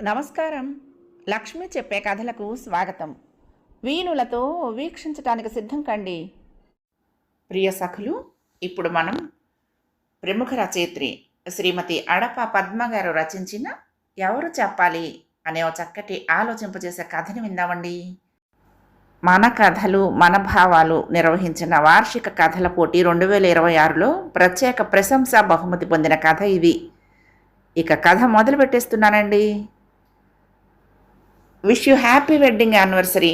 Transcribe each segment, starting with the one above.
నమస్కారం. లక్ష్మి చెప్పే కథలకు స్వాగతం. వీణులతో వీక్షించటానికి సిద్ధం కండి. ప్రియ సఖులు, ఇప్పుడు మనం ప్రముఖ రచయిత్రి శ్రీమతి అడప పద్మ గారు రచించిన ఎవరు చెప్పాలి అనే ఒక చక్కటి ఆలోచింపజేసే కథని విందామండి. మన కథలు మన భావాలు నిర్వహించిన వార్షిక కథల పోటీ 2026లో ప్రత్యేక ప్రశంసా బహుమతి పొందిన కథ ఇది. ఇక కథ మొదలు పెట్టేస్తున్నానండి. Wish you happy wedding anniversary.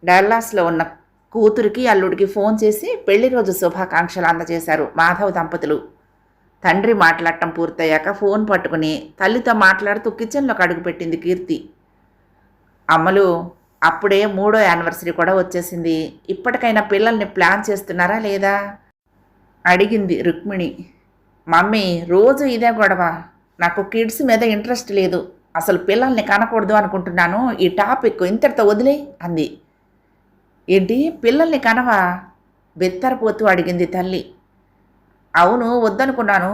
డల్లాస్లో ఉన్న కూతురికి అల్లుడికి ఫోన్ చేసి పెళ్లి రోజు శుభాకాంక్షలు అందజేశారు మాధవ్ దంపతులు. తండ్రి మాట్లాడటం పూర్తయ్యాక ఫోన్ పట్టుకుని తల్లితో మాట్లాడుతూ కిచెన్లోకి అడుగుపెట్టింది కీర్తి. అమ్మలు, అప్పుడే 3వ యానివర్సరీ కూడా వచ్చేసింది. ఇప్పటికైనా పిల్లల్ని ప్లాన్ చేస్తున్నారా లేదా అడిగింది రుక్మిణి. మమ్మీ, రోజు ఇదే గొడవ. నాకు కిడ్స్ మీద ఇంట్రెస్ట్ లేదు. అసలు పిల్లల్ని కనకూడదు అనుకుంటున్నాను. ఈ టాపిక్ ఇంతటితో వదిలే అంది. ఏంటి, పిల్లల్ని కనవా? బెత్తరపోతూ అడిగింది తల్లి. అవును, వద్దనుకున్నాను.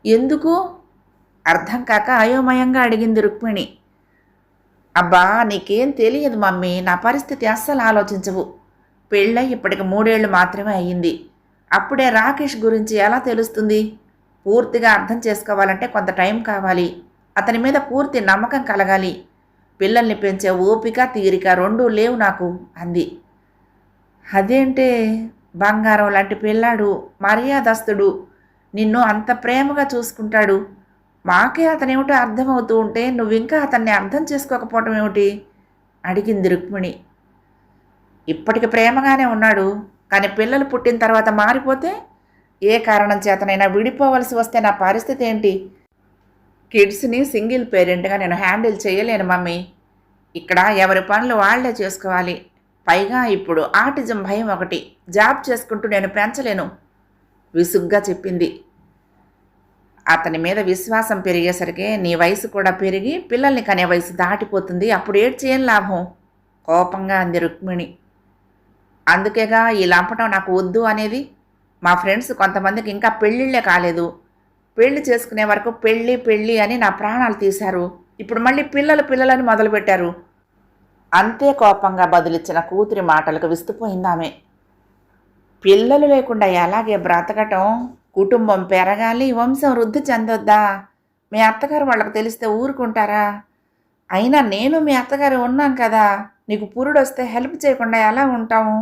ఎందుకు? అర్థం కాక అయోమయంగా అడిగింది రుక్మిణి. అబ్బా, నీకేం తెలియదు మమ్మీ. నా పరిస్థితి అస్సలు ఆలోచించవు. పెళ్ళై ఇప్పటికి 3 ఏళ్ళు మాత్రమే అయ్యింది. అప్పుడే రాకేష్ గురించి ఎలా తెలుస్తుంది? పూర్తిగా అర్థం చేసుకోవాలంటే కొంత టైం కావాలి. అతని మీద పూర్తి నమ్మకం కలగాలి. పిల్లల్ని పెంచే ఓపిక తీరిక 2 లేవు నాకు అంది. అదేంటే, బంగారం లాంటి పిల్లాడు, మర్యాదస్తుడు, నిన్ను అంత ప్రేమగా చూసుకుంటాడు. మాకే అతనేమిటో అర్థమవుతూ ఉంటే నువ్వింకా అతన్ని అర్థం చేసుకోకపోవటం ఏమిటి అడిగింది రుక్మిణి. ఇప్పటికి ప్రేమగానే ఉన్నాడు, కానీ పిల్లలు పుట్టిన తర్వాత మారిపోతే, ఏ కారణం చేతనైనా విడిపోవలసి వస్తే నా పరిస్థితి ఏంటి? కిడ్స్ని సింగిల్ పేరెంట్గా నేను హ్యాండిల్ చేయలేను మమ్మీ. ఇక్కడ ఎవరి పనులు వాళ్లే చేసుకోవాలి. పైగా ఇప్పుడు ఆటిజం భయం ఒకటి. జాబ్ చేసుకుంటూ నేను పెంచలేను విసుగ్గా చెప్పింది. అతని మీద విశ్వాసం పెరిగేసరికి నీ వయసు కూడా పెరిగి పిల్లల్ని కనే వయసు దాటిపోతుంది. అప్పుడు ఏడ్చేం లాభం కోపంగా అంది రుక్మిణి. అందుకేగా ఈ లంపటం నాకు వద్దు అనేది. మా ఫ్రెండ్స్ కొంతమందికి ఇంకా పెళ్ళిళ్ళే కాలేదు. పెళ్లి చేసుకునే వరకు పెళ్ళి పెళ్ళి అని నా ప్రాణాలు తీశారు. ఇప్పుడు మళ్ళీ పిల్లలని మొదలుపెట్టారు. అంతే కోపంగా బదులిచ్చిన కూతురి మాటలకు విస్తుపోయిందామె. పిల్లలు లేకుండా ఎలాగే బ్రతకటం? కుటుంబం పెరగాలి, వంశం వృద్ధి చెందొద్దా? మీ అత్తగారు వాళ్ళకు తెలిస్తే ఊరుకుంటారా? అయినా నేను మీ అత్తగారు ఉన్నాం కదా. నీకు పురుడు వస్తే హెల్ప్ చేయకుండా ఎలా ఉంటాము?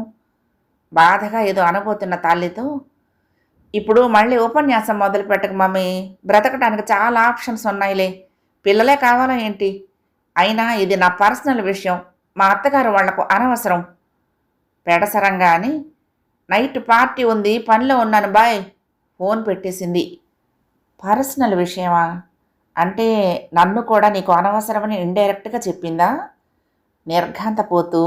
బాధగా ఏదో అనబోతున్న తల్లితో, ఇప్పుడు మళ్ళీ ఉపన్యాసం మొదలు పెట్టక మమ్మీ. బ్రతకడానికి చాలా ఆప్షన్స్ ఉన్నాయిలే. పిల్లలే కావాలా ఏంటి? అయినా ఇది నా పర్సనల్ విషయం. మా అత్తగారు వాళ్లకు అనవసరం. పెడసరంగా అని నైట్ పార్టీ ఉంది, పనిలో ఉన్నాను బాయ్ ఫోన్ పెట్టేసింది. పర్సనల్ విషయమా? అంటే నన్ను కూడా నీకు అనవసరమని ఇండైరెక్ట్గా చెప్పిందా? నిర్ఘాంతపోతూ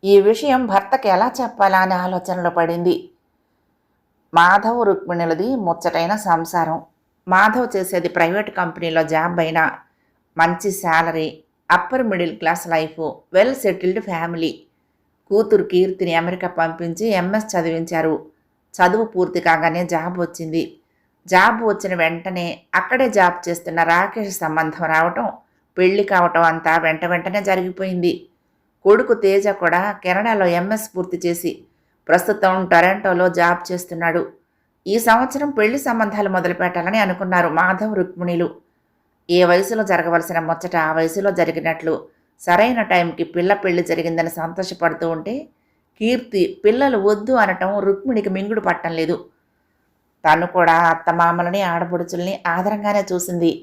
ఈ విషయం భర్తకి ఎలా చెప్పాలా అనే ఆలోచనలో పడింది. మాధవ్ రుక్మిణులది ముచ్చటైన సంసారం. మాధవ్ చేసేది ప్రైవేట్ కంపెనీలో జాబ్ అయినా మంచి salary, upper middle class life, well settled family. కూతురు కీర్తిని అమెరికా పంపించి ఎంఎస్ చదివించారు. చదువు పూర్తి కాగానే జాబ్ వచ్చింది. జాబ్ వచ్చిన వెంటనే అక్కడే జాబ్ చేస్తున్న రాకేష్ సంబంధం రావటం, పెళ్లి కావటం అంతా వెంటనే జరిగిపోయింది. కొడుకు తేజ కూడా కెనడాలో ఎంఎస్ పూర్తి చేసి ప్రస్తుతం టొరంటోలో జాబ్ చేస్తున్నాడు. ఈ సంవత్సరం పెళ్లి సంబంధాలు మొదలుపెట్టాలని అనుకున్నారు మాధవ్ రుక్మిణులు. ఏ వయసులో జరగవలసిన ముచ్చట ఆ వయసులో జరిగినట్లు సరైన టైంకి పెళ్లి జరిగిందని సంతోషపడుతూ ఉంటే, కీర్తి పిల్లలు వద్దు అనటం రుక్మిణికి మింగుడు పట్టం లేదు. తను కూడా అత్తమామలని ఆడపడుచుల్ని ఆదరంగానే చూసింది.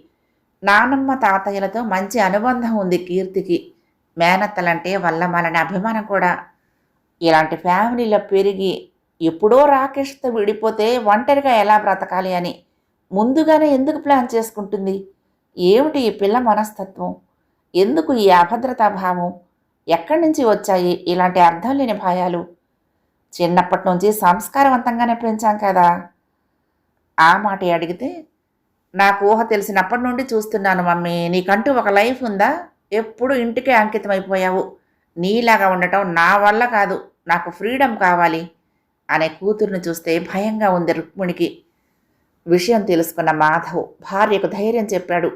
నానమ్మ తాతయ్యలతో మంచి అనుబంధం ఉంది కీర్తికి. మేనత్తలంటే వల్లమాలని అభిమానం కూడా. ఇలాంటి ఫ్యామిలీలో పెరిగి ఎప్పుడో రాకేష్తో విడిపోతే ఒంటరిగా ఎలా బ్రతకాలి అని ముందుగానే ఎందుకు ప్లాన్ చేసుకుంటుంది? ఏమిటి ఈ పిల్ల మనస్తత్వం? ఎందుకు ఈ అభద్రతా భావం? ఎక్కడి నుంచి వచ్చాయి ఇలాంటి అర్థం లేని భయాలు? చిన్నప్పటి నుంచి సంస్కారవంతంగానే పెంచాం కదా. ఆ మాట అడిగితే, నాకు ఊహ తెలిసినప్పటి నుండి చూస్తున్నాను మమ్మీ. నీకంటూ ఒక లైఫ్ ఉందా? ఎప్పుడు ఇంటికే అంకితం అయిపోయావు. నీలాగా ఉండటం నా వల్ల కాదు. నాకు ఫ్రీడమ్ కావాలి అనే కూతురుని చూస్తే భయంగా ఉంది రుక్మిణికి. విషయం తెలుసుకున్న మాధవ్ భార్యకు ధైర్యం చెప్పాడు.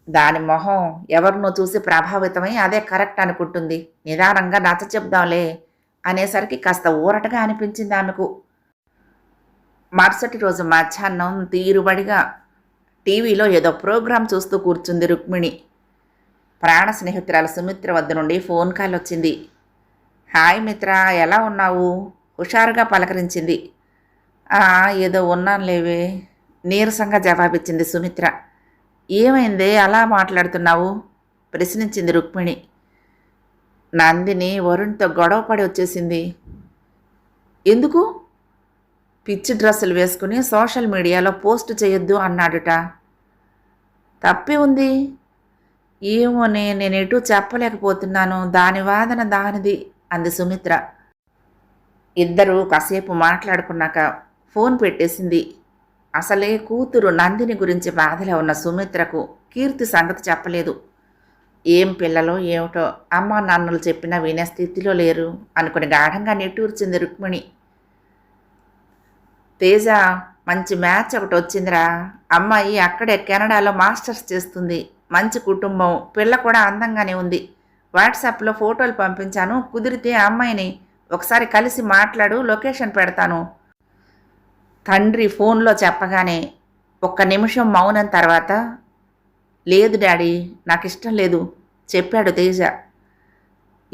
దాని మొహం ఎవరినో చూసి ప్రభావితమై అదే కరెక్ట్ అనుకుంటుంది. నిదానంగా నచ్చ చెప్దాంలే అనేసరికి కాస్త ఊరటగా అనిపించింది ఆమెకు. మరుసటి రోజు మధ్యాహ్నం తీరుబడిగా టీవీలో ఏదో ప్రోగ్రాం చూస్తూ కూర్చుంది రుక్మిణి. ప్రాణ స్నేహితురాలు సుమిత్ర వద్ద నుండి ఫోన్ కాల్ వచ్చింది. హాయ్ మిత్ర, ఎలా ఉన్నావు? హుషారుగా పలకరించింది. "ఆ, ఏదో ఉన్నానులేవే" నీరసంగా జవాబిచ్చింది సుమిత్ర. ఏమైందే అలా మాట్లాడుతున్నావు? ప్రశ్నించింది రుక్మిణి. నందిని వరుణ్తో గొడవపడి వచ్చేసింది. ఎందుకు? పిచ్చి డ్రెస్సులు వేసుకుని సోషల్ మీడియాలో పోస్ట్ చేయొద్దు అన్నాడుట. తప్పే ఉంది. ఏమోనే, నేనెటూ చెప్పలేకపోతున్నాను. దాని వాదన దానిది అంది సుమిత్ర. ఇద్దరూ కాసేపు మాట్లాడుకున్నాక ఫోన్ పెట్టేసింది. అసలే కూతురు నందిని గురించి బాధలో ఉన్న సుమిత్రకు కీర్తి సంగతి చెప్పలేదు. ఏం పిల్లలో ఏమిటో, అమ్మా నాన్నలు చెప్పినా వినే స్థితిలో లేరు అనుకుని గాఢంగా నిట్టూర్చింది రుక్మిణి. తేజ, మంచి మ్యాచ్ ఒకటి వచ్చిందిరా. అమ్మాయి అక్కడే కెనడాలో మాస్టర్స్ చేస్తుంది. మంచి కుటుంబం, పిల్ల కూడా అందంగానే ఉంది. వాట్సాప్లో ఫోటోలు పంపించాను. కుదిరితే అమ్మాయిని ఒకసారి కలిసి మాట్లాడు, లొకేషన్ పెడతాను. తండ్రి ఫోన్లో చెప్పగానే ఒక్క నిమిషం మౌనం తర్వాత, లేదు డాడీ, నాకు ఇష్టం లేదు చెప్పాడు తేజ.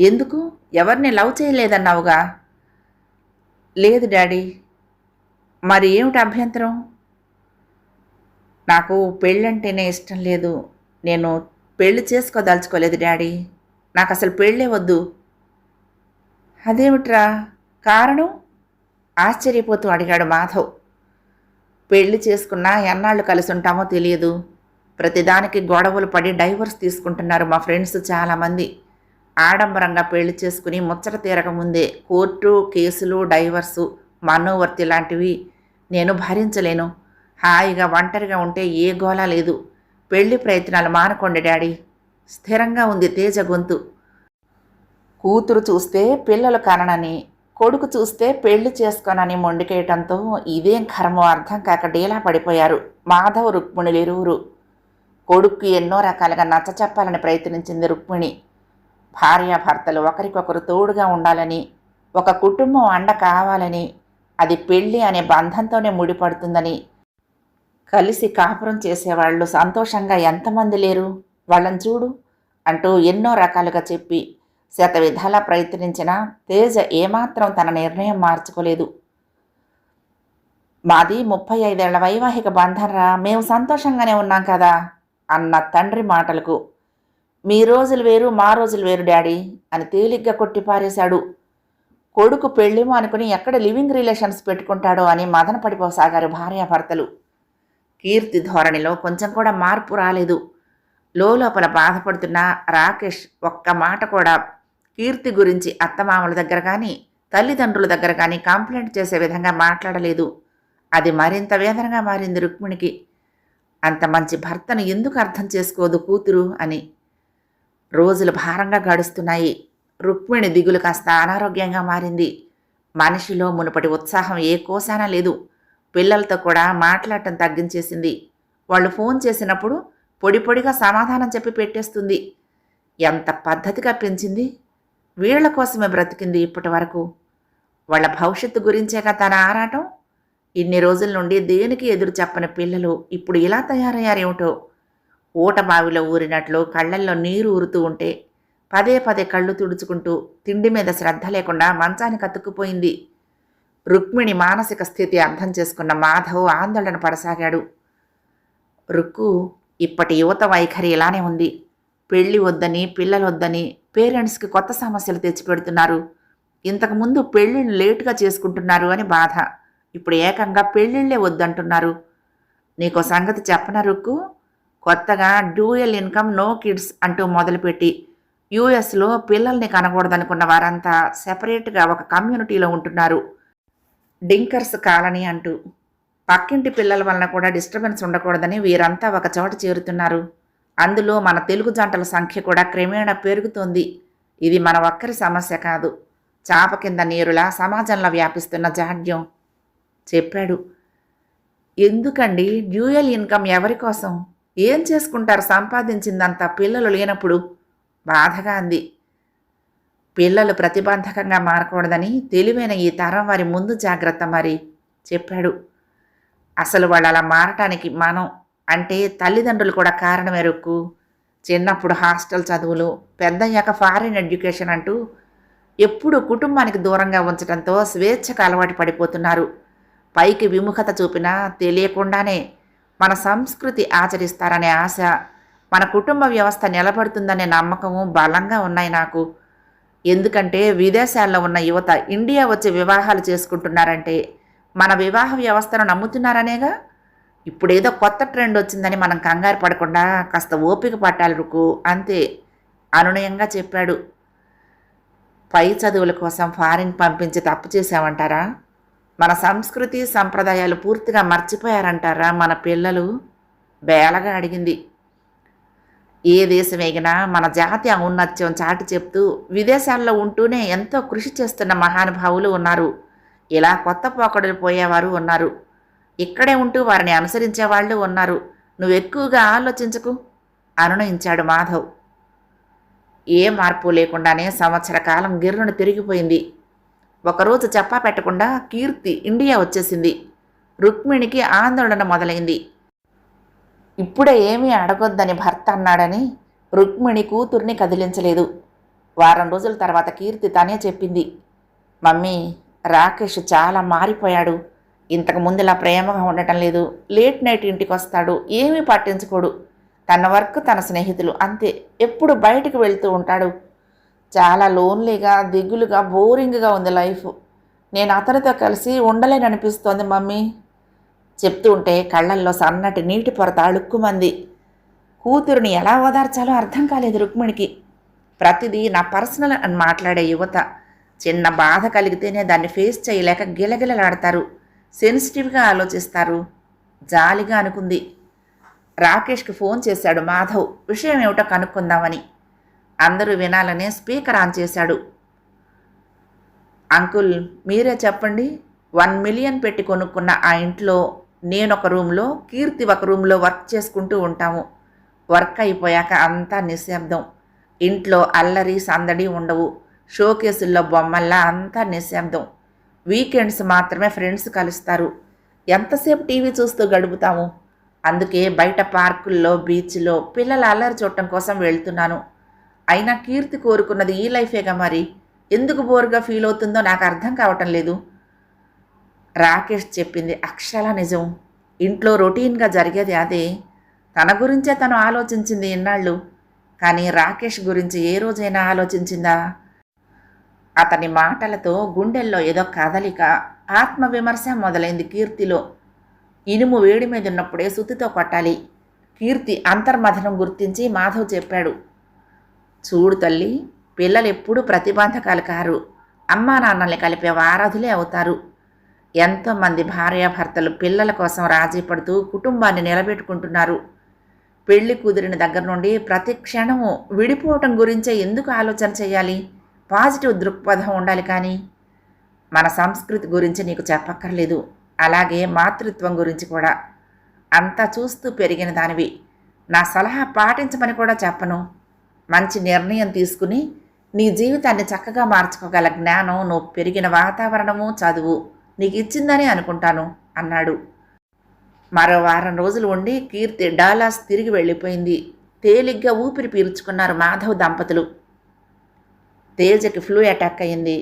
ఎందుకు? ఎవరిని లవ్ చేయలేదన్నావుగా? లేదు డాడీ. మరి ఏమిటి అభ్యంతరం? నాకు పెళ్ళంటేనే ఇష్టం లేదు. నేను పెళ్లి చేసుకోదలుచుకోలేదు డాడీ. నాకు అసలు పెళ్ళే వద్దు. అదేమిట్రా, కారణం? ఆశ్చర్యపోతూ అడిగాడు మాధవ్. పెళ్లి చేసుకున్నా ఎన్నాళ్ళు కలిసి ఉంటామో తెలియదు. ప్రతిదానికి గొడవలు పడి డైవర్స్ తీసుకుంటున్నారు మా ఫ్రెండ్స్ చాలామంది. ఆడంబరంగా పెళ్లి చేసుకుని ముచ్చట తీరకముందే కోర్టు కేసులు, డైవర్సు, మనోవర్తి లాంటివి నేను భరించలేను. హాయిగా ఒంటరిగా ఉంటే ఏ గోలా లేదు. పెళ్లి ప్రయత్నాలు మానుకోండి డాడీ. స్థిరంగా ఉంది తేజ గొంతు. కూతురు చూస్తే పిల్లలు కననని, కొడుకు చూస్తే పెళ్లి చేసుకోనని మొండికేయటంతో ఇదేం కర్మో అర్థం కాక డీలా పడిపోయారు మాధవ్, రుక్మిణులిరువురు. కొడుక్కి ఎన్నో రకాలుగా నచ్చ చెప్పాలని ప్రయత్నించింది రుక్మిణి. భార్యాభర్తలు ఒకరికొకరు తోడుగా ఉండాలని, ఒక కుటుంబం అండ కావాలని, అది పెళ్ళి అనే బంధంతోనే ముడిపడుతుందని, కలిసి కాపురం చేసేవాళ్ళు సంతోషంగా ఎంతమంది లేరు, వాళ్ళని చూడు అంటూ ఎన్నో రకాలుగా చెప్పి శతవిధాలా ప్రయత్నించినా తేజ ఏమాత్రం తన నిర్ణయం మార్చుకోలేదు. మాది 35 ఏళ్ల వైవాహిక బంధంరా, మేము సంతోషంగానే ఉన్నాం కదా అన్న తండ్రి మాటలకు, మీ రోజులు వేరు మా రోజులు వేరు డాడీ అని తేలిగ్గా కొట్టిపారేశాడు. కొడుకు పెళ్ళేమో అనుకుని ఎక్కడ లివింగ్ రిలేషన్స్ పెట్టుకుంటాడో అని మదన పడిపోసాగారు భార్యాభర్తలు. కీర్తి ధోరణిలో కొంచెం కూడా మార్పు రాలేదు. లోపల బాధపడుతున్న రాకేష్ ఒక్క మాట కూడా కీర్తి గురించి అత్తమామల దగ్గర కానీ తల్లిదండ్రుల దగ్గర కానీ కంప్లైంట్ చేసే విధంగా మాట్లాడలేదు. అది మరింత వేదనగా మారింది రుక్మిణికి. అంత మంచి భర్తను ఎందుకు అర్థం చేసుకోదు కూతురు అని. రోజులు భారంగా గడుస్తున్నాయి. రుక్మిణి దిగులు కాస్త అనారోగ్యంగా మారింది. మనిషిలో మునుపటి ఉత్సాహం ఏ కోసాన లేదు. పిల్లలతో కూడా మాట్లాడటం తగ్గించేసింది. వాళ్ళు ఫోన్ చేసినప్పుడు పొడి పొడిగా సమాధానం చెప్పి పెట్టేస్తుంది. ఎంత పద్ధతిగా పెంచింది. వీళ్ల కోసమే బ్రతికింది ఇప్పటి వరకు. వాళ్ళ భవిష్యత్తు గురించేగా తన ఆరాటం. ఇన్ని రోజుల నుండి దేనికి ఎదురు చెప్పని పిల్లలు ఇప్పుడు ఇలా తయారయ్యారేమిటో. ఊట బావిలో ఊరినట్లు కళ్ళల్లో నీరు ఊరుతూ ఉంటే పదే పదే కళ్ళు తుడుచుకుంటూ తిండి మీద శ్రద్ధ లేకుండా మంచానికి అతుక్కుపోయింది. రుక్మిణి మానసిక స్థితి అర్థం చేసుకున్న మాధవ్ ఆందోళన పడసాగాడు. రుక్కు, ఇప్పటి యువత వైఖరి ఇలానే ఉంది. పెళ్ళి వద్దని, పిల్లలు వద్దని పేరెంట్స్కి కొత్త సమస్యలు తెచ్చిపెడుతున్నారు. ఇంతకుముందు పెళ్ళిళ్ళు లేటుగా చేసుకుంటున్నారు అని బాధ. ఇప్పుడు ఏకంగా పెళ్ళిళ్ళే వద్దంటున్నారు. నీకో సంగతి చెప్పనా రుక్కు? కొత్తగా డ్యూయల్ ఇన్కమ్ నో కిడ్స్ అంటూ మొదలుపెట్టి యూఎస్లో పిల్లల్ని కనకూడదనుకున్న వారంతా సెపరేట్గా ఒక కమ్యూనిటీలో ఉంటున్నారు. డింకర్స్ కాలనీ అంటూ. పక్కింటి పిల్లల వలన కూడా డిస్టర్బెన్స్ ఉండకూడదని వీరంతా ఒక చోట చేరుతున్నారు. అందులో మన తెలుగు జంటల సంఖ్య కూడా క్రమేణా పెరుగుతోంది. ఇది మన ఒక్కరి సమస్య కాదు. చాప కింద నీరులా సమాజంలో వ్యాపిస్తున్న జాడ్యం చెప్పాడు. ఎందుకండి డ్యూయల్ ఇన్కమ్ ఎవరి కోసం? ఏం చేసుకుంటారు సంపాదించిందంతా పిల్లలు లేనప్పుడు? బాధగా అంది. పిల్లలు ప్రతిబంధకంగా మారకూడదని తెలివైన ఈ తరం వారి ముందు జాగ్రత్త మరి చెప్పాడు. అసలు వాళ్ళు అలా మారటానికి మనం అంటే తల్లిదండ్రులు కూడా కారణమే రుక్కు. చిన్నప్పుడు హాస్టల్ చదువులు, పెద్దయ్యాక ఫారిన్ ఎడ్యుకేషన్ అంటూ ఎప్పుడూ కుటుంబానికి దూరంగా ఉంచడంతో స్వేచ్ఛకు అలవాటు పడిపోతున్నారు. పైకి విముఖత చూపినా తెలియకుండానే మన సంస్కృతి ఆచరిస్తారనే ఆశ, మన కుటుంబ వ్యవస్థ నిలబడుతుందనే నమ్మకము బలంగా ఉన్నాయి నాకు. ఎందుకంటే విదేశాల్లో ఉన్న యువత ఇండియా వచ్చి వివాహాలు చేసుకుంటున్నారంటే మన వివాహ వ్యవస్థను నమ్ముతున్నారనేగా. ఇప్పుడేదో కొత్త ట్రెండ్ వచ్చిందని మనం కంగారు పడకుండా కాస్త ఓపిక పట్టాలి రుకు అంతే అనునయంగా చెప్పాడు. పై చదువుల కోసం ఫారిన్ పంపించి తప్పు చేశామంటారా? మన సంస్కృతి సంప్రదాయాలు పూర్తిగా మర్చిపోయారంటారా మన పిల్లలు? బేలగా అడిగింది. ఏ దేశం ఎగినా మన జాతి ఔన్నత్యం చాటి చెప్తూ విదేశాల్లో ఉంటూనే ఎంతో కృషి చేస్తున్న మహానుభావులు ఉన్నారు. ఇలా కొత్త పోకడలు పోయేవారు ఉన్నారు. ఇక్కడే ఉంటూ వారిని అనుసరించే వాళ్ళు ఉన్నారు. నువ్వెక్కువగా ఆలోచించకు అనునయించాడు మాధవ్. ఏ మార్పు లేకుండానే సంవత్సర కాలం గిర్రును తిరిగిపోయింది. ఒకరోజు చెప్పా పెట్టకుండా కీర్తి ఇండియా వచ్చేసింది. రుక్మిణికి ఆందోళన మొదలైంది. ఇప్పుడే ఏమీ అడగొద్దని భర్త అన్నాడని రుక్మిణి కూతుర్ని కదిలించలేదు. వారం రోజుల తర్వాత కీర్తి తనే చెప్పింది. మమ్మీ, రాకేష్ చాలా మారిపోయాడు. ఇంతకు ముందులా ప్రేమగా ఉండటం లేదు. లేట్ నైట్ ఇంటికి వస్తాడు, ఏమీ పట్టించుకోడు. తన వర్క్, తన స్నేహితులు అంతే. ఎప్పుడు బయటికి వెళ్తూ ఉంటాడు. చాలా లోన్లీగా, దిగులుగా, బోరింగ్గా ఉంది లైఫ్. నేను అతనితో కలిసి ఉండలేననిపిస్తోంది మమ్మీ. చెప్తూ ఉంటే కళ్ళల్లో సన్నటి నీటి పొరత అడుక్కుమంది. కూతురుని ఎలా ఓదార్చాలో అర్థం కాలేదు రుక్మిణికి. ప్రతిదీ నా పర్సనల్ అని మాట్లాడే యువత చిన్న బాధ కలిగితేనే దాన్ని ఫేస్ చేయలేక గిలగిలలాడతారు. సెన్సిటివ్గా ఆలోచిస్తారు. జాలిగా అనుకుంది. రాకేష్కి ఫోన్ చేశాడు మాధవ్, విషయం ఏమిటో కనుక్కుందామని. అందరూ వినాలనే స్పీకర్ ఆన్ చేశాడు. అంకుల్, మీరే చెప్పండి. 1 మిలియన్ పెట్టి కొనుక్కున్న ఆ ఇంట్లో నేనొక రూమ్లో, కీర్తి ఒక రూమ్లో వర్క్ చేసుకుంటూ ఉంటాము. వర్క్ అయిపోయాక అంతా నిశ్శబ్దం. ఇంట్లో అల్లరి సందడి ఉండవు. షోకేసుల్లో బొమ్మల్లా అంతా నిశ్శబ్దం. వీకెండ్స్ మాత్రమే ఫ్రెండ్స్ కలుస్తారు. ఎంతసేపు టీవీ చూస్తూ గడుపుతాము. అందుకే బయట పార్కుల్లో, బీచ్లో పిల్లల అల్లరి చూడటం కోసం వెళ్తున్నాను. అయినా కీర్తి కోరుకున్నది ఈ లైఫేగా మరి. ఎందుకు బోర్గా ఫీల్ అవుతుందో నాకు అర్థం కావటం లేదు. రాకేష్ చెప్పింది అక్షరాల నిజం. ఇంట్లో రొటీన్గా జరిగేది అదే. తన గురించే తను ఆలోచించింది ఇన్నాళ్ళు. కానీ రాకేష్ గురించి ఏ రోజైనా ఆలోచించిందా? అతని మాటలతో గుండెల్లో ఏదో కదలిక, ఆత్మవిమర్శ మొదలైంది కీర్తిలో. ఇనుము వేడి మీద ఉన్నప్పుడే సుత్తితో కొట్టాలి. కీర్తి అంతర్మథనం గుర్తించి మాధవ్ చెప్పాడు. చూడు తల్లి, పిల్లలు ఎప్పుడూ ప్రతిబంధకాలు కారు. అమ్మా నాన్నల్ని కలిపే వారధులే అవుతారు. ఎంతోమంది భార్యాభర్తలు పిల్లల కోసం రాజీ పడుతూ కుటుంబాన్ని నిలబెట్టుకుంటున్నారు. పెళ్లి కుదిరిన దగ్గర నుండి ప్రతి క్షణము విడిపోవటం గురించే ఎందుకు ఆలోచన చేయాలి? పాజిటివ్ దృక్పథం ఉండాలి. కానీ మన సంస్కృతి గురించి నీకు చెప్పక్కర్లేదు. అలాగే మాతృత్వం గురించి కూడా. అంతా చూస్తూ పెరిగిన దానివి. నా సలహా పాటించమని కూడా చెప్పను. మంచి నిర్ణయం తీసుకుని నీ జీవితాన్ని చక్కగా మార్చుకోగల జ్ఞానం, నువ్వు పెరిగిన వాతావరణము, చదువు నీకు ఇచ్చిందని అనుకుంటాను అన్నాడు. మరో వారం రోజులు ఉండి కీర్తి డాలాస్ తిరిగి వెళ్ళిపోయింది. తేలిగ్గా ఊపిరి పీల్చుకున్నారు మాధవ్ దంపతులు. తేజకి ఫ్లూ అటాక్ అయింది.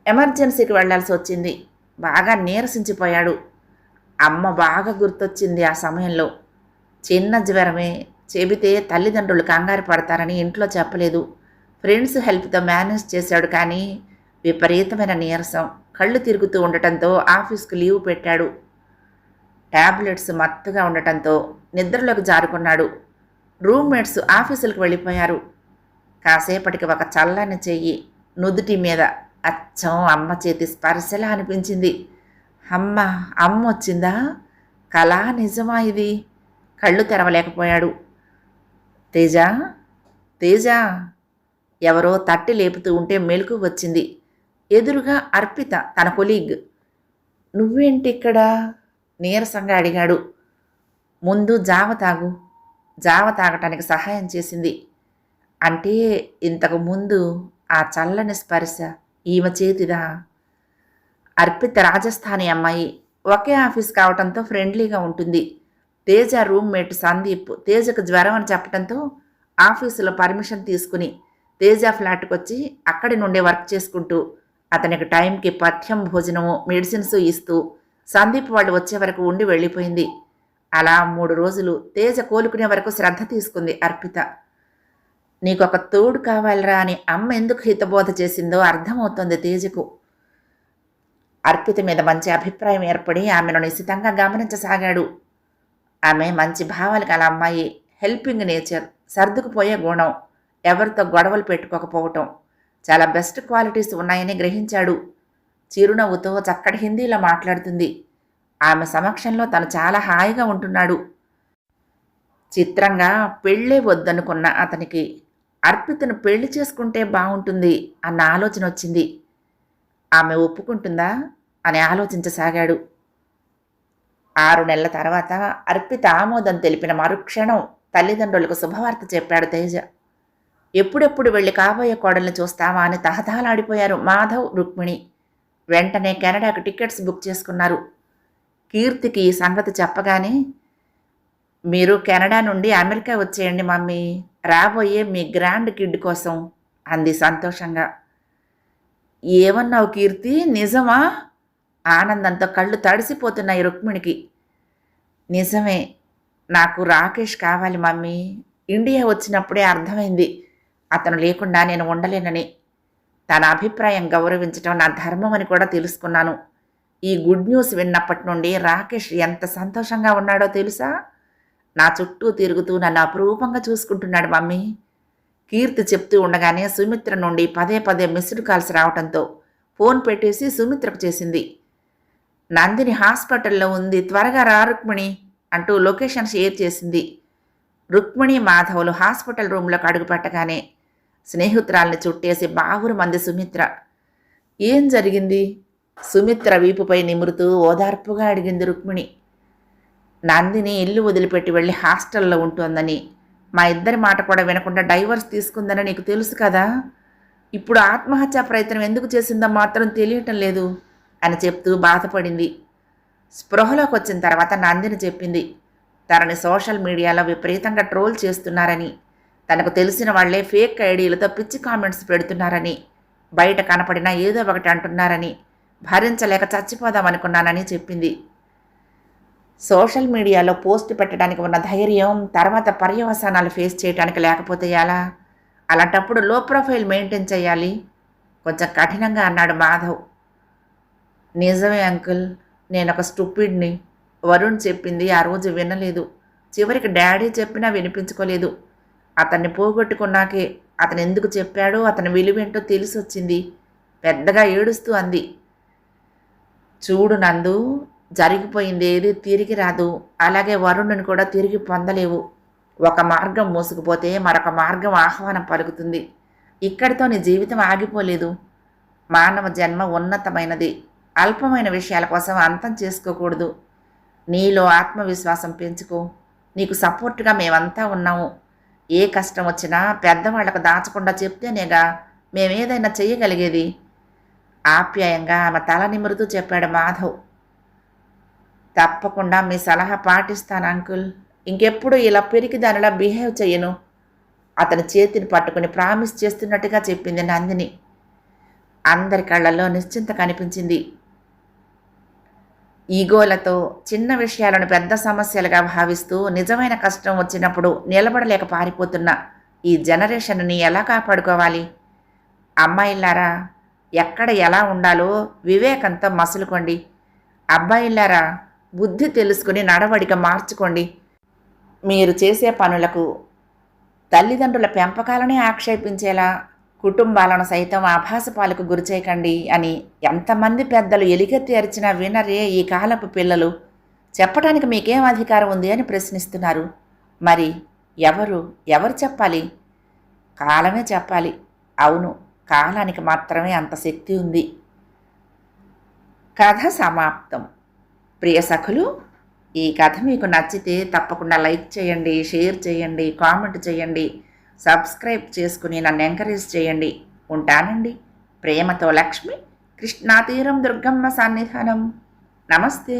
ఎమర్జెన్సీకి వెళ్లాల్సి వచ్చింది. బాగా నీరసించిపోయాడు. అమ్మ బాగా గుర్తొచ్చింది ఆ సమయంలో. చిన్న జ్వరమే, చెబితే తల్లిదండ్రులు కంగారు పడతారని ఇంట్లో చెప్పలేదు. ఫ్రెండ్స్ హెల్ప్తో మేనేజ్ చేశాడు. కానీ విపరీతమైన నీరసం, కళ్ళు తిరుగుతూ ఉండటంతో ఆఫీస్కు లీవ్ పెట్టాడు. ట్యాబ్లెట్స్ మత్తుగా ఉండటంతో నిద్రలోకి జారుకున్నాడు. రూమ్మేట్స్ ఆఫీసులకు వెళ్ళిపోయారు. కాసేపటికి ఒక చల్లని చెయ్యి నుదుటి మీద అచ్చం అమ్మ చేతి స్పర్శలా అనిపించింది. అమ్మ వచ్చిందా? కళా నిజమా ఇది? కళ్ళు తెరవలేకపోయాడు. తేజ, తేజ ఎవరో తట్టి లేపుతూ ఉంటే మెలకు వచ్చింది. ఎదురుగా అర్పిత, తన కొలీగ్. నువ్వేంటి ఇక్కడ? నీరసంగా అడిగాడు. ముందు జావ తాగు, జావ తాగటానికి సహాయం చేసింది. అంటే ఇంతకు ముందు ఆ చల్లని స్పర్శ ఈమె చేతిదా? అర్పిత రాజస్థానీ అమ్మాయి. ఒకే ఆఫీస్ కావటంతో ఫ్రెండ్లీగా ఉంటుంది. తేజ రూమ్మేట్ సందీప్ తేజకు జ్వరం అని చెప్పడంతో ఆఫీసులో పర్మిషన్ తీసుకుని తేజ ఫ్లాట్కి వచ్చి అక్కడి నుండే వర్క్ చేసుకుంటూ అతనికి టైంకి పథ్యం భోజనము మెడిసిన్స్ ఇస్తూ సందీప్ వాళ్ళు వచ్చే వరకు ఉండి వెళ్ళిపోయింది. అలా 3 రోజులు తేజ కోలుకునే వరకు శ్రద్ధ తీసుకుంది అర్పిత. నీకొక తోడు కావాలరా అని అమ్మ ఎందుకు హితబోధ చేసిందో అర్థమవుతోంది తేజకు. అర్పిత మీద మంచి అభిప్రాయం ఏర్పడి ఆమెను నిశితంగా గమనించసాగాడు. ఆమె మంచి భావాలు గల అమ్మాయి, హెల్పింగ్ నేచర్, సర్దుకుపోయే గుణం, ఎవరితో గొడవలు పెట్టుకోకపోవటం, చాలా బెస్ట్ క్వాలిటీస్ ఉన్నాయని గ్రహించాడు. చిరునవ్వుతో చక్కటి హిందీలో మాట్లాడుతుంది. ఆమె సమక్షంలో తను చాలా హాయిగా ఉంటున్నాడు. చిత్రంగా పెళ్ళే వద్దనుకున్న అతనికి అర్పితను పెళ్లి చేసుకుంటే బాగుంటుంది అన్న ఆలోచన వచ్చింది. ఆమె ఒప్పుకుంటుందా అని ఆలోచించసాగాడు. 6 నెలల తర్వాత అర్పిత ఆమోదం తెలిపిన మరుక్షణం తల్లిదండ్రులకు శుభవార్త చెప్పాడు తేజ. ఎప్పుడెప్పుడు వెళ్ళి కాబోయే కోడల్ని చూస్తావా అని తహతహలాడిపోయారు మాధవ్, రుక్మిణి. వెంటనే కెనడాకు టికెట్స్ బుక్ చేసుకున్నారు. కీర్తికి ఈ సంగతి చెప్పగానే, మీరు కెనడా నుండి అమెరికా వచ్చేయండి మమ్మీ, రాబోయే మీ గ్రాండ్ కిడ్ కోసం అంది సంతోషంగా. ఏమన్నావు కీర్తి, నిజమా? ఆనందంతో కళ్ళు తడిసిపోతున్నాయి రుక్మిణికి. నిజమే, నాకు రాకేష్ కావాలి మమ్మీ. ఇండియా వచ్చినప్పుడే అర్థమైంది అతను లేకుండా నేను ఉండలేనని. తన అభిప్రాయం గౌరవించడం నా ధర్మం అని కూడా తెలుసుకున్నాను. ఈ గుడ్ న్యూస్ విన్నప్పటి నుండి రాకేష్ ఎంత సంతోషంగా ఉన్నాడో తెలుసా? నా చుట్టూ తిరుగుతూ నన్ను అపురూపంగా చూసుకుంటున్నాడు మమ్మీ. కీర్తి చెప్తూ ఉండగానే సుమిత్ర నుండి పదే పదే మిస్డ్ కాల్స్ రావడంతో ఫోన్ పెట్టేసి సుమిత్రకు చేసింది. నందిని హాస్పిటల్లో ఉంది, త్వరగా రా రుక్మిణి అంటూ లొకేషన్ షేర్ చేసింది. రుక్మిణి, మాధవులు హాస్పిటల్ రూమ్లోకి అడుగుపెట్టగానే స్నేహితురాల్ని చుట్టేసి బావురు మంది సుమిత్ర. ఏం జరిగింది? సుమిత్ర వీపుపై నిమురుతూ ఓదార్పుగా అడిగింది రుక్మిణి. నందిని ఇల్లు వదిలిపెట్టి వెళ్ళి హాస్టల్లో ఉంటోందని, మా ఇద్దరి మాట కూడా వినకుండా డైవర్స్ తీసుకుందని నీకు తెలుసు కదా. ఇప్పుడు ఆత్మహత్యా ప్రయత్నం ఎందుకు చేసిందో మాత్రం తెలియటం లేదు అని చెప్తూ బాధపడింది. స్పృహలోకి వచ్చిన తర్వాత నందిని చెప్పింది, తనని సోషల్ మీడియాలో విపరీతంగా ట్రోల్ చేస్తున్నారని, తనకు తెలిసిన వాళ్లే ఫేక్ ఐడీలతో పిచ్చి కామెంట్స్ పెడుతున్నారని, బయట కనపడినా ఏదో ఒకటి అంటున్నారని, భరించలేక చచ్చిపోదామనుకున్నానని చెప్పింది. సోషల్ మీడియాలో పోస్ట్ పెట్టడానికి ఉన్న ధైర్యం తర్వాత పర్యవసానాలు ఫేస్ చేయడానికి లేకపోతే ఎలా? అలాంటప్పుడు లో ప్రొఫైల్ మెయింటైన్ చేయాలి, కొంచెం కఠినంగా అన్నాడు మాధవ్. నిజమే అంకుల్, నేను ఒక స్టూపిడ్ని. వరుణ్ చెప్పింది ఆ రోజు వినలేదు. చివరికి డాడీ చెప్పినా వినిపించుకోలేదు. అతన్ని పోగొట్టుకున్నాకే అతను ఎందుకు చెప్పాడో, అతని విలువేంటో తెలిసొచ్చింది. పెద్దగా ఏడుస్తూ అంది. చూడు నందు, జరిగిపోయింది ఏది తిరిగి రాదు. అలాగే వరుణుని కూడా తిరిగి పొందలేవు. ఒక మార్గం మూసుకుపోతే మరొక మార్గం ఆహ్వానం పలుకుతుంది. ఇక్కడితో నీ జీవితం ఆగిపోలేదు. మానవ జన్మ ఉన్నతమైనది. అల్పమైన విషయాల కోసం అంతం చేసుకోకూడదు. నీలో ఆత్మవిశ్వాసం పెంచుకో. నీకు సపోర్ట్గా మేమంతా ఉన్నాము. ఏ కష్టం వచ్చినా పెద్దవాళ్లకు దాచకుండా చెప్తేనేగా మేమేదైనా చెయ్యగలిగేది. ఆప్యాయంగా ఆమె తల నిమురుతూ చెప్పాడు మాధవ్. తప్పకుండా మీ సలహా పాటిస్తాను అంకుల్. ఇంకెప్పుడు ఇలా పెరిగి దానిలా బిహేవ్ చెయ్యను అతని చేతిని పట్టుకుని ప్రామిస్ చేస్తున్నట్టుగా చెప్పింది నందిని. అందరి కళ్ళల్లో నిశ్చింత కనిపించింది. ఈగోలతో చిన్న విషయాలను పెద్ద సమస్యలుగా భావిస్తూ నిజమైన కష్టం వచ్చినప్పుడు నిలబడలేక పారిపోతున్న ఈ జనరేషన్ని ఎలా కాపాడుకోవాలి? అమ్మాయిల్లారా, ఎక్కడ ఎలా ఉండాలో వివేకంతో మసులుకోండి. అబ్బాయిల్లారా, బుద్ధి తెలుసుకుని నడవడిక మార్చుకోండి. మీరు చేసే పనులకు తల్లిదండ్రుల పెంపకాలనే ఆక్షేపించేలా కుటుంబాలను సైతం ఆభాసపాలకు గురిచేయకండి అని ఎంతమంది పెద్దలు ఎలిగెత్తి అరిచినా వినరే ఈ కాలపు పిల్లలు. చెప్పడానికి మీకేం అధికారం ఉంది అని ప్రశ్నిస్తున్నారు. మరి ఎవరు చెప్పాలి? కాలమే చెప్పాలి. అవును, కాలానికి మాత్రమే అంత శక్తి ఉంది. కథ సమాప్తం. ప్రియ సఖులు, ఈ కథ మీకు నచ్చితే తప్పకుండా లైక్ చేయండి, షేర్ చేయండి, కామెంట్ చేయండి, సబ్స్క్రైబ్ చేసుకుని నన్ను ఎంకరేజ్ చేయండి. ఉంటానండి. ప్రేమతో లక్ష్మి, కృష్ణాతీరం దుర్గమ్మ సన్నిధానం. నమస్తే.